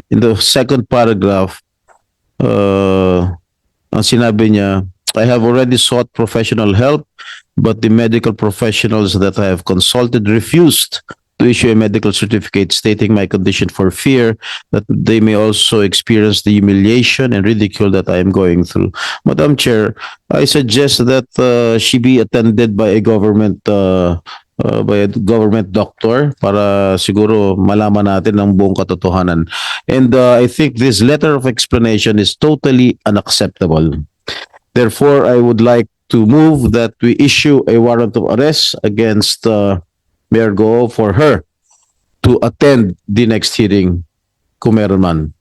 in the second paragraph, ang sinabi niya, I have already sought professional help, but the medical professionals that I have consulted refused to issue a medical certificate stating my condition for fear that they may also experience the humiliation and ridicule that I am going through. Madam Chair, I suggest that she be attended by a government doctor para siguro malaman natin ang buong katotohanan. And I think this letter of explanation is totally unacceptable. Therefore, I would like to move that we issue a warrant of arrest against Mayor Go for her to attend the next hearing kung meron man.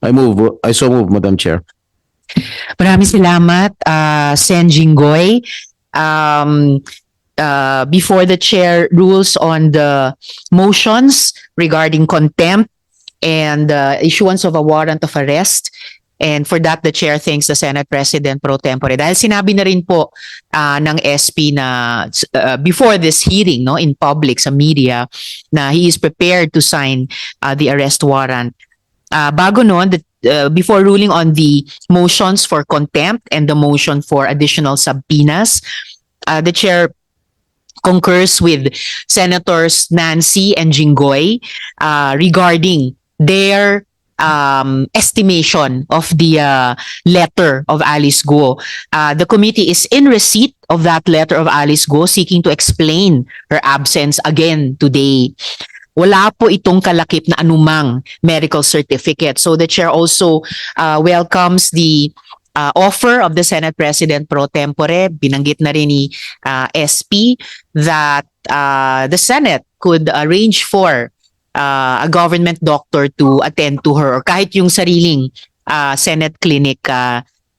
I so move, Madam Chair. Maraming salamat, Sen Jinggoy. Before the chair rules on the motions regarding contempt and issuance of a warrant of arrest, and for that, the chair thanks the Senate President pro tempore. Dahil sinabi na rin po ng SP na before this hearing, no, in public, sa media, na he is prepared to sign the arrest warrant. Bago noon, before ruling on the motions for contempt and the motion for additional subpoenas, the chair concurs with Senators Nancy and Jinggoy regarding their estimation of the letter of Alice Guo. The committee is in receipt of that letter of Alice Guo seeking to explain her absence again today. Wala po itong kalakip na anumang medical certificate. So the chair also welcomes the offer of the Senate President pro tempore. Binanggit na rin ni SP that the Senate could arrange for a government doctor to attend to her or kahit yung sariling Senate clinic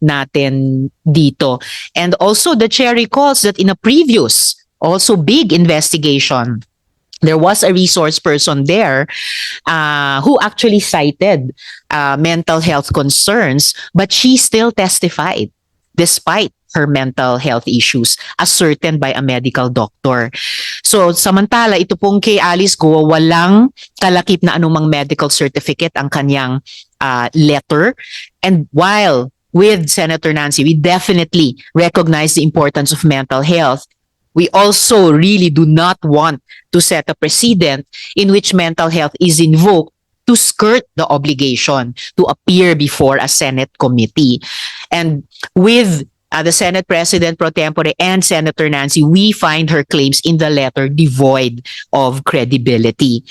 natin dito. And also the chair recalls that in a previous also big investigation, there was a resource person there who actually cited mental health concerns, but she still testified despite her mental health issues ascertained by a medical doctor. So samantala, ito pong kay Alice Guo, walang kalakip na anumang medical certificate ang kanyang letter. And while with Senator Nancy, we definitely recognize the importance of mental health, we also really do not want to set a precedent in which mental health is invoked to skirt the obligation to appear before a Senate committee. And with the Senate President pro tempore and Senator Nancy, we find her claims in the letter devoid of credibility.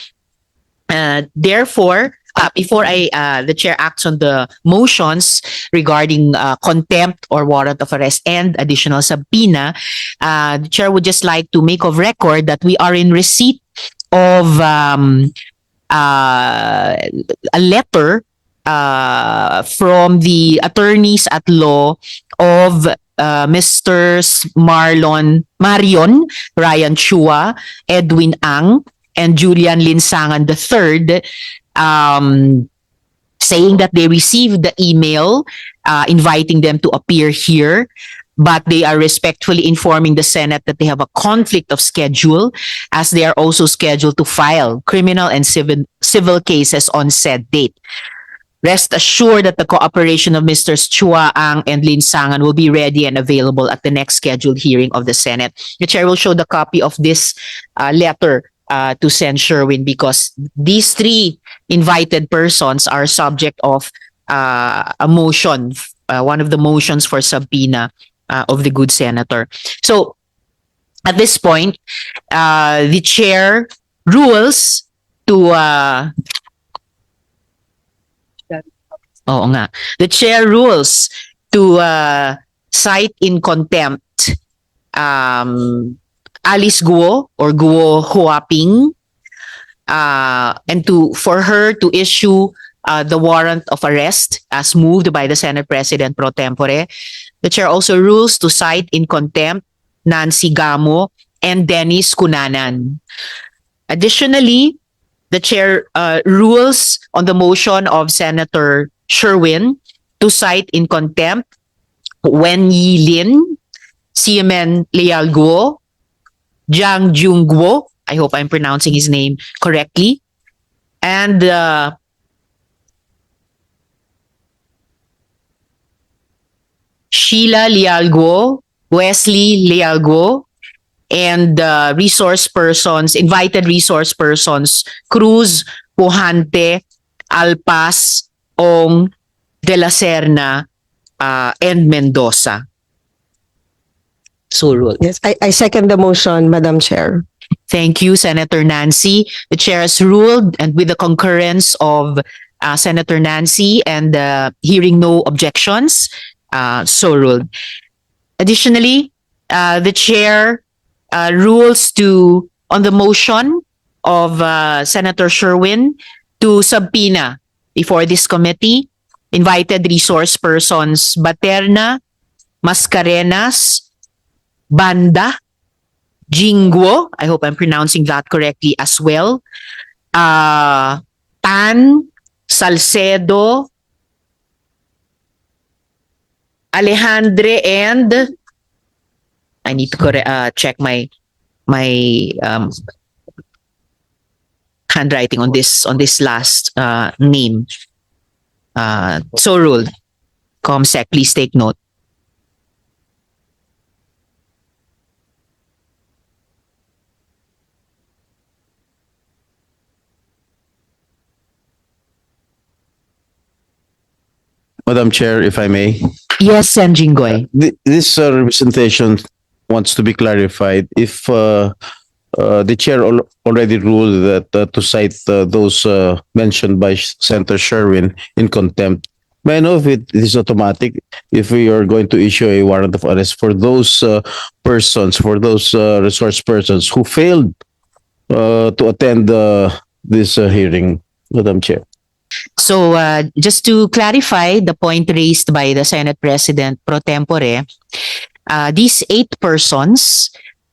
Therefore, before the chair acts on the motions regarding contempt or warrant of arrest and additional subpoena, the chair would just like to make of record that we are in receipt of a letter from the attorneys at law of Mr. Marion Ryan Chua, Edwin Ang, and Julian Linsangan III, saying that they received the email inviting them to appear here, but they are respectfully informing the Senate that they have a conflict of schedule as they are also scheduled to file criminal and civil cases on said date. Rest assured that the cooperation of Mr. Chua, Ang, and Linsangan will be ready and available at the next scheduled hearing of the Senate. The chair will show the copy of this letter to Sen. Sherwin because these three invited persons are subject of a motion, one of the motions for subpoena of the good senator. So at this point, the chair rules to the chair rules to cite in contempt Alice Guo or Guo Huaping, and for her to issue the warrant of arrest as moved by the Senate President pro tempore. The chair also rules to cite in contempt Nancy Gamo and Dennis Cunanan. Additionally, the chair rules on the motion of Senator Sherwin to cite in contempt Wen Yi Lin, CMN Leal Guo, Jiang Jung Guo, I hope I'm pronouncing his name correctly, and Sheila Leal Guo, Wesley Leal Guo, and resource persons, invited resource persons, Cruz, Pujante, Alpas, Ong, De La Serna, and Mendoza. So ruled. Yes, I second the motion, Madam Chair. Thank you, Senator Nancy. The chair has ruled, and with the concurrence of Senator Nancy and hearing no objections, so ruled. Additionally, the chair rules on the motion of Senator Sherwin to subpoena before this committee invited resource persons Baterna, Mascarenas, Banda, Jingwo, I hope I'm pronouncing that correctly as well, Tan, Salcedo, Alejandre, and I need to check my handwriting on this last name. So ruled. Comsec, please take note. Madam Chair, if I may. Yes, Sen Jinggoy. This representation wants to be clarified. If the chair already ruled that to cite those mentioned by Senator Sherwin in contempt, may I know if it is automatic if we are going to issue a warrant of arrest for those persons, for those resource persons who failed to attend this hearing, Madam Chair? So just to clarify the point raised by the Senate President pro tempore, these 8 persons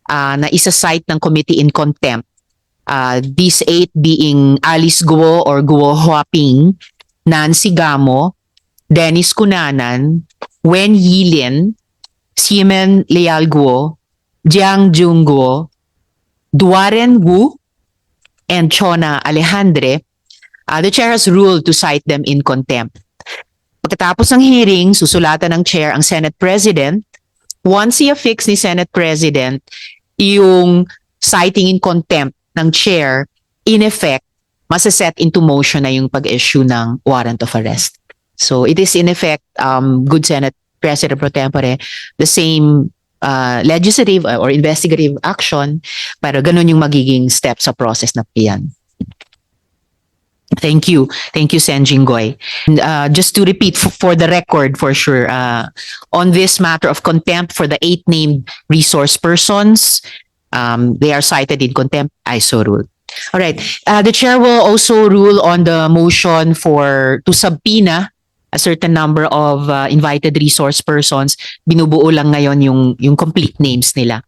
na isa-cite ng committee in contempt, these 8 being Alice Guo or Guo Huaping, Nancy Gamo, Dennis Cunanan, Wen Yilin, Ximen Leal Guo, Jiang Jung Guo, Duaren Wu, and Chona Alejandre. The chair has ruled to cite them in contempt. Pagkatapos ng hearing, susulatan ng chair ang Senate President. Once i-affix ni Senate President yung citing in contempt ng chair, in effect, masaset into motion na yung pag-issue ng warrant of arrest. So it is in effect, good Senate President pro tempore, the same legislative or investigative action, pero ganun yung magiging step sa process na yan. Thank you. Thank you, Sen Jinggoy. And, just to repeat for the record, for sure, on this matter of contempt for the 8 named resource persons, they are cited in contempt. I so rule. All right. The chair will also rule on the motion to subpoena a certain number of invited resource persons. Binubuo lang ngayon yung complete names nila.